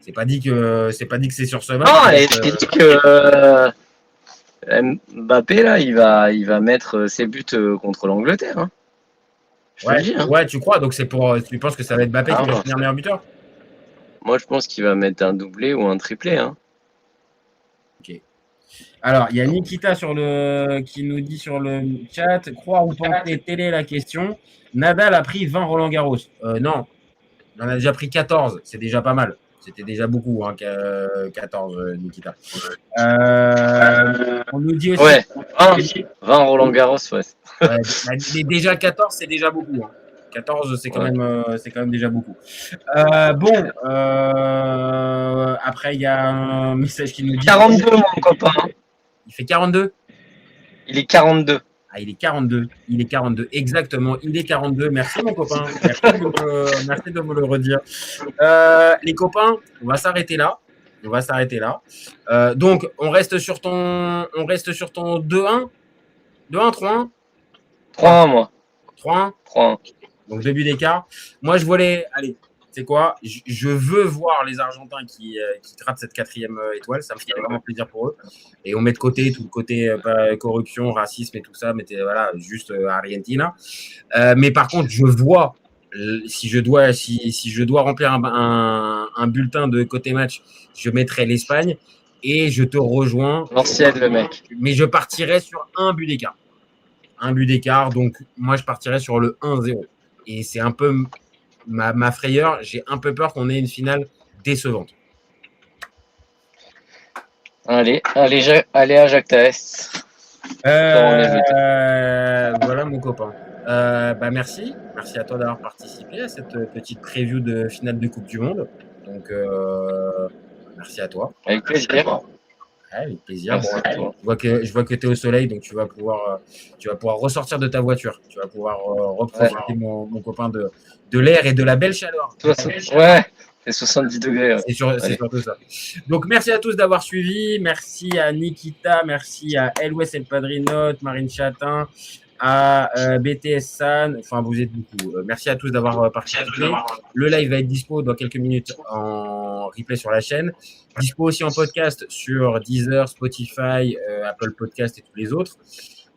C'est pas dit que c'est sur ce match. Non, et c'est dit que Mbappé là, il va mettre ses buts contre l'Angleterre. Hein. Ouais, tu crois? Donc tu penses que ça va être Mbappé qui va finir meilleur buteur? Moi, je pense qu'il va mettre un doublé ou un triplé. Hein. Ok. Alors, il y a Nikita qui nous dit sur le chat, croire ou penser, telle est la question. Nadal a pris 20 Roland Garros. Non, il en a déjà pris 14. C'est déjà pas mal. C'était déjà beaucoup, 14, Nikita. On nous dit aussi... 20 Roland Garros, déjà 14, c'est déjà beaucoup. 14, c'est quand même déjà beaucoup. Après, il y a un message qui nous dit... 42, mon copain. Il fait 42? Il est 42. Ah, il est 42. Il est 42. Exactement. Il est 42. Merci, mon copain. Merci de me le redire. Les copains, on va s'arrêter là. Donc, on reste sur ton 2-1. 2-1, 3-1. 3-1, moi. 3-1. 3-1. Donc, 2 buts d'écart. Moi, je voulais. Allez, c'est quoi? Je veux voir les Argentins qui grattent cette 4e étoile. Ça me fait vraiment plaisir pour eux. Et on met de côté tout le côté corruption, racisme et tout ça. Mais voilà, juste Argentina. Mais par contre, je vois, si je dois remplir un bulletin de côté match, je mettrai l'Espagne. Et je te rejoins. L'ancienne, le mec. Mais je partirai sur un but d'écart. Un but d'écart. Donc, moi, je partirai sur le 1-0. Et c'est un peu ma frayeur. J'ai un peu peur qu'on ait une finale décevante. Allez à Jacques Taest. Voilà, mon copain. Merci. Merci à toi d'avoir participé à cette petite preview de finale de Coupe du Monde. Donc, merci à toi. Avec plaisir. Avec plaisir. Bon, je vois que tu es au soleil, donc tu vas pouvoir ressortir de ta voiture. Tu vas pouvoir reprofiter, mon copain, de l'air et de la belle chaleur. Ouais, c'est 70 degrés. Ouais. C'est surtout ça. Donc, merci à tous d'avoir suivi. Merci à Nikita, merci à Elwes El Padrino, Marine Chatin, à BTS San. Enfin, vous êtes beaucoup. Merci à tous d'avoir participé. Le live va être dispo dans quelques minutes en replay sur la chaîne. Dispo aussi en podcast sur Deezer, Spotify, Apple Podcast et tous les autres.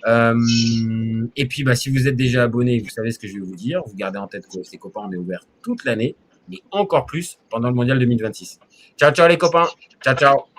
Et puis, si vous êtes déjà abonné, vous savez ce que je vais vous dire. Vous gardez en tête que ces copains, on est ouvert toute l'année, mais encore plus pendant le Mondial 2026. Ciao, ciao les copains. Ciao, ciao.